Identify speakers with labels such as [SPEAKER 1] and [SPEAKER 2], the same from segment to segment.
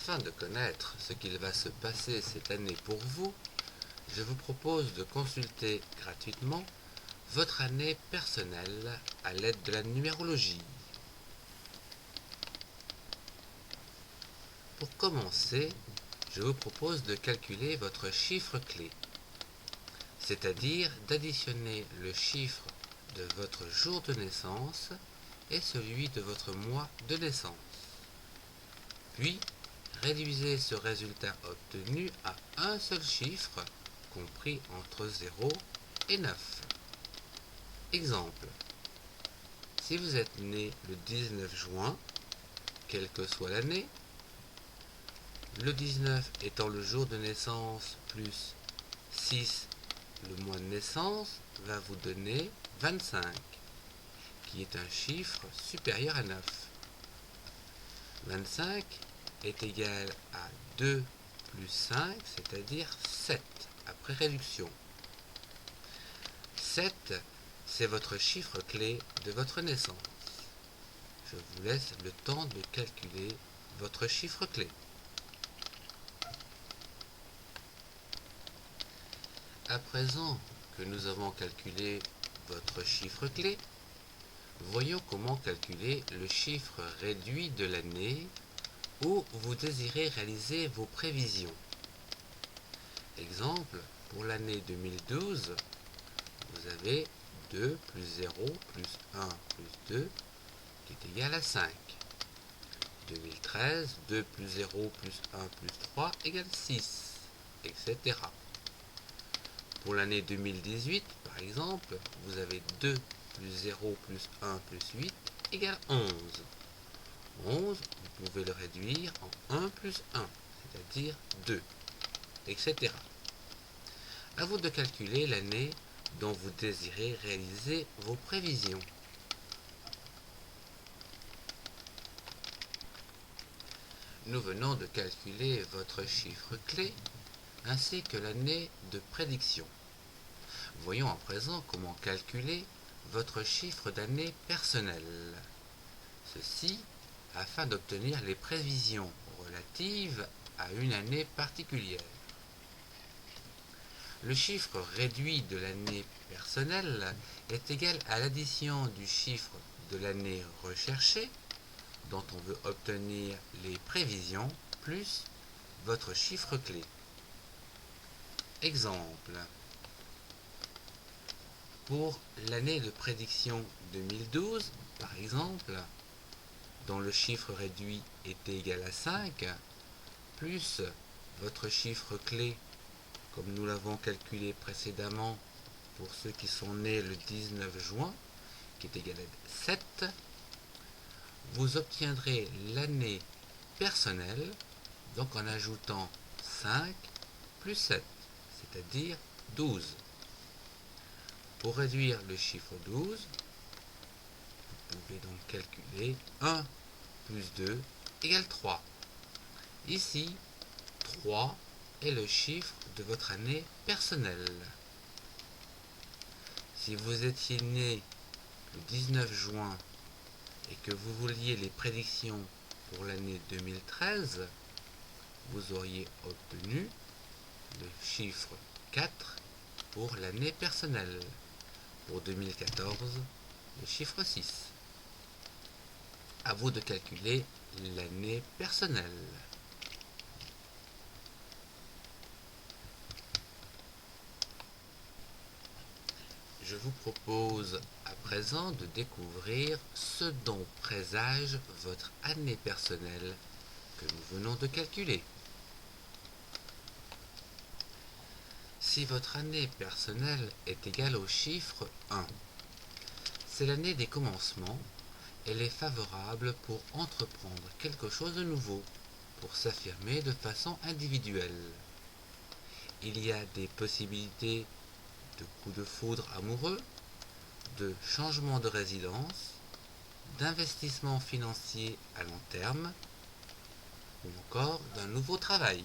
[SPEAKER 1] Afin de connaître ce qu'il va se passer cette année pour vous, je vous propose de consulter gratuitement votre année personnelle à l'aide de la numérologie. Pour commencer, je vous propose de calculer votre chiffre clé, c'est-à-dire d'additionner le chiffre de votre jour de naissance et celui de votre mois de naissance. Puis, réduisez ce résultat obtenu à un seul chiffre, compris entre 0 et 9. Exemple. Si vous êtes né le 19 juin, quelle que soit l'année, le 19 étant le jour de naissance plus 6 le mois de naissance va vous donner 25, qui est un chiffre supérieur à 9. 25 est égal à 2 plus 5, c'est-à-dire 7, après réduction. 7, c'est votre chiffre clé de votre naissance. Je vous laisse le temps de calculer votre chiffre clé. À présent que nous avons calculé votre chiffre clé, voyons comment calculer le chiffre réduit de l'année où vous désirez réaliser vos prévisions. Exemple, pour l'année 2012, vous avez 2 plus 0 plus 1 plus 2 qui est égal à 5. 2013, 2 plus 0 plus 1 plus 3 égale 6, etc. Pour l'année 2018, par exemple, vous avez 2 plus 0 plus 1 plus 8 égale 11. 11, vous pouvez le réduire en 1 plus 1, c'est-à-dire 2, etc. À vous de calculer l'année dont vous désirez réaliser vos prévisions. Nous venons de calculer votre chiffre clé ainsi que l'année de prédiction. Voyons à présent comment calculer votre chiffre d'année personnelle. Ceci afin d'obtenir les prévisions relatives à une année particulière. Le chiffre réduit de l'année personnelle est égal à l'addition du chiffre de l'année recherchée, dont on veut obtenir les prévisions, plus votre chiffre clé. Exemple. Pour l'année de prédiction 2012, par exemple, dont le chiffre réduit était égal à 5, plus votre chiffre clé, comme nous l'avons calculé précédemment pour ceux qui sont nés le 19 juin, qui est égal à 7, vous obtiendrez l'année personnelle, donc en ajoutant 5 plus 7, c'est-à-dire 12. Pour réduire le chiffre 12, vous pouvez donc calculer 1 plus 2 égale 3. Ici, 3 est le chiffre de votre année personnelle. Si vous étiez né le 19 juin et que vous vouliez les prédictions pour l'année 2013, vous auriez obtenu le chiffre 4 pour l'année personnelle. Pour 2014, le chiffre 6. À vous de calculer l'année personnelle. Je vous propose à présent de découvrir ce dont présage votre année personnelle que nous venons de calculer. Si votre année personnelle est égale au chiffre 1, c'est l'année des commencements. Elle est favorable pour entreprendre quelque chose de nouveau, pour s'affirmer de façon individuelle. Il y a des possibilités de coups de foudre amoureux, de changement de résidence, d'investissement financier à long terme, ou encore d'un nouveau travail.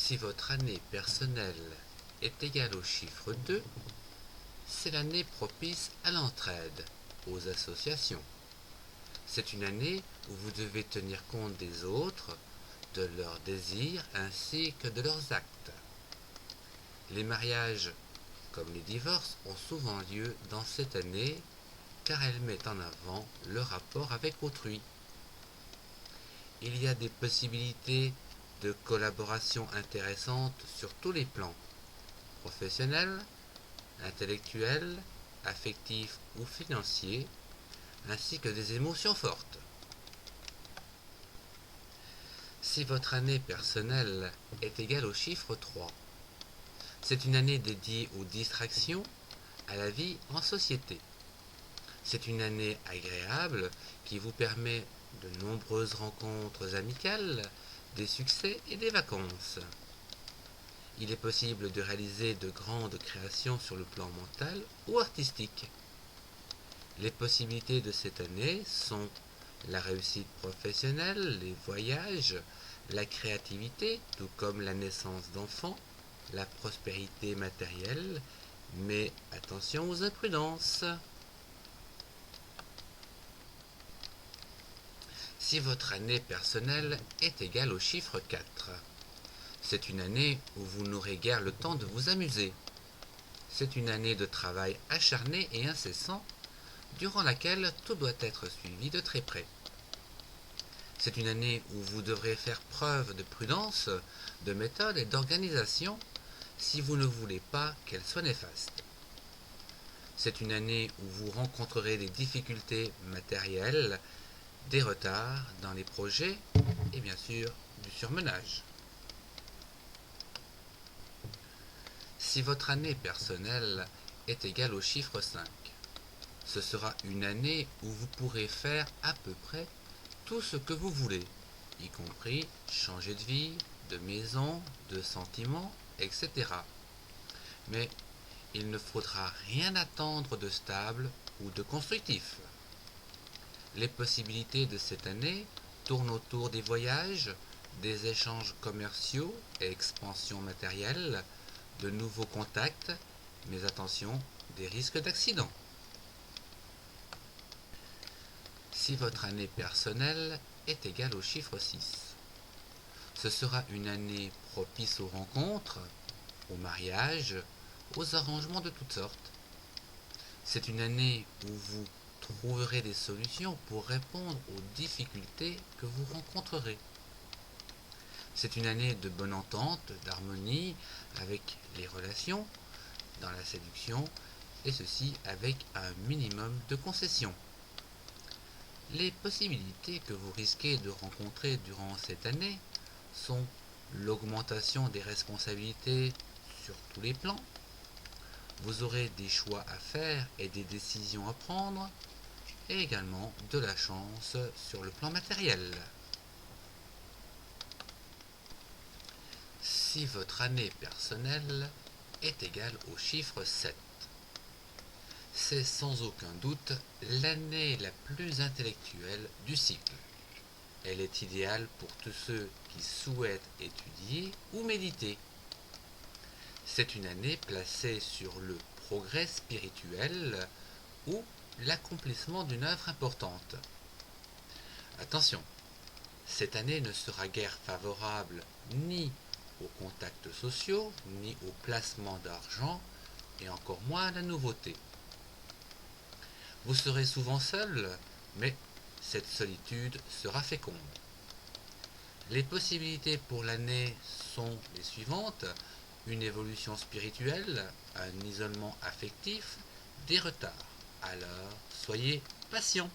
[SPEAKER 1] Si votre année personnelle est égale au chiffre 2, c'est l'année propice à l'entraide, aux associations. C'est une année où vous devez tenir compte des autres, de leurs désirs ainsi que de leurs actes. Les mariages, comme les divorces, ont souvent lieu dans cette année car elle met en avant le rapport avec autrui. Il y a des possibilités de collaboration intéressantes sur tous les plans, professionnels, intellectuels, affectifs ou financiers, ainsi que des émotions fortes. Si votre année personnelle est égale au chiffre 3, c'est une année dédiée aux distractions, à la vie en société. C'est une année agréable qui vous permet de nombreuses rencontres amicales, des succès et des vacances. Il est possible de réaliser de grandes créations sur le plan mental ou artistique. Les possibilités de cette année sont la réussite professionnelle, les voyages, la créativité, tout comme la naissance d'enfants, la prospérité matérielle, mais attention aux imprudences. Si votre année personnelle est égale au chiffre 4, c'est une année où vous n'aurez guère le temps de vous amuser. C'est une année de travail acharné et incessant, durant laquelle tout doit être suivi de très près. C'est une année où vous devrez faire preuve de prudence, de méthode et d'organisation si vous ne voulez pas qu'elle soit néfaste. C'est une année où vous rencontrerez des difficultés matérielles, des retards dans les projets et bien sûr du surmenage. Si votre année personnelle est égale au chiffre 5, ce sera une année où vous pourrez faire à peu près tout ce que vous voulez, y compris changer de vie, de maison, de sentiments, etc. Mais il ne faudra rien attendre de stable ou de constructif. Les possibilités de cette année tournent autour des voyages, des échanges commerciaux et expansion matérielle, de nouveaux contacts, mais attention, des risques d'accident. Si votre année personnelle est égale au chiffre 6, ce sera une année propice aux rencontres, aux mariages, aux arrangements de toutes sortes. C'est une année où vous trouverez des solutions pour répondre aux difficultés que vous rencontrerez. C'est une année de bonne entente, d'harmonie avec les relations, dans la séduction, et ceci avec un minimum de concessions. Les possibilités que vous risquez de rencontrer durant cette année sont l'augmentation des responsabilités sur tous les plans, vous aurez des choix à faire et des décisions à prendre, et également de la chance sur le plan matériel. Si votre année personnelle est égale au chiffre 7, c'est sans aucun doute l'année la plus intellectuelle du cycle. Elle est idéale pour tous ceux qui souhaitent étudier ou méditer. C'est une année placée sur le progrès spirituel ou l'accomplissement d'une œuvre importante. Attention, cette année ne sera guère favorable ni aux contacts sociaux, ni au placement d'argent, et encore moins à la nouveauté. Vous serez souvent seul, mais cette solitude sera féconde. Les possibilités pour l'année sont les suivantes: une évolution spirituelle, un isolement affectif, des retards. Alors, soyez patient.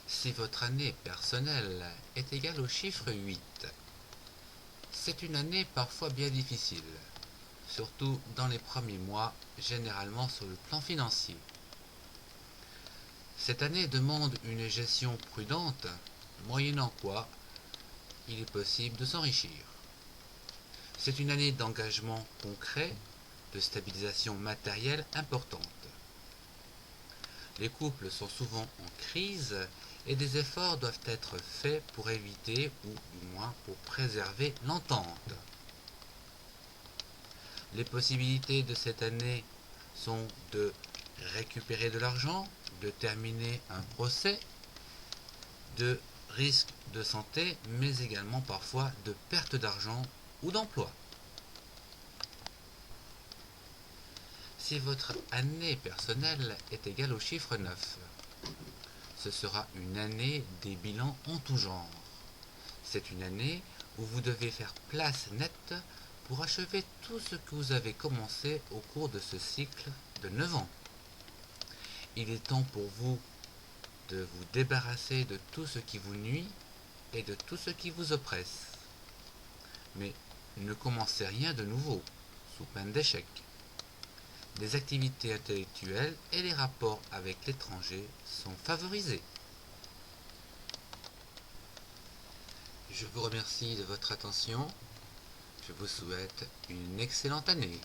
[SPEAKER 1] Si votre année personnelle est égale au chiffre 8, c'est une année parfois bien difficile, surtout dans les premiers mois, généralement sur le plan financier. Cette année demande une gestion prudente, moyennant quoi il est possible de s'enrichir. C'est une année d'engagement concret, de stabilisation matérielle importante. Les couples sont souvent en crise et des efforts doivent être faits pour éviter ou du moins pour préserver l'entente. Les possibilités de cette année sont de récupérer de l'argent, de terminer un procès, de risques de santé, mais également parfois de perte d'argent ou d'emploi. Si votre année personnelle est égale au chiffre 9, ce sera une année des bilans en tout genre. C'est une année où vous devez faire place nette pour achever tout ce que vous avez commencé au cours de ce cycle de 9 ans. Il est temps pour vous de vous débarrasser de tout ce qui vous nuit et de tout ce qui vous oppresse. Mais ne commencez rien de nouveau, sous peine d'échec. Les activités intellectuelles et les rapports avec l'étranger sont favorisés. Je vous remercie de votre attention. Je vous souhaite une excellente année.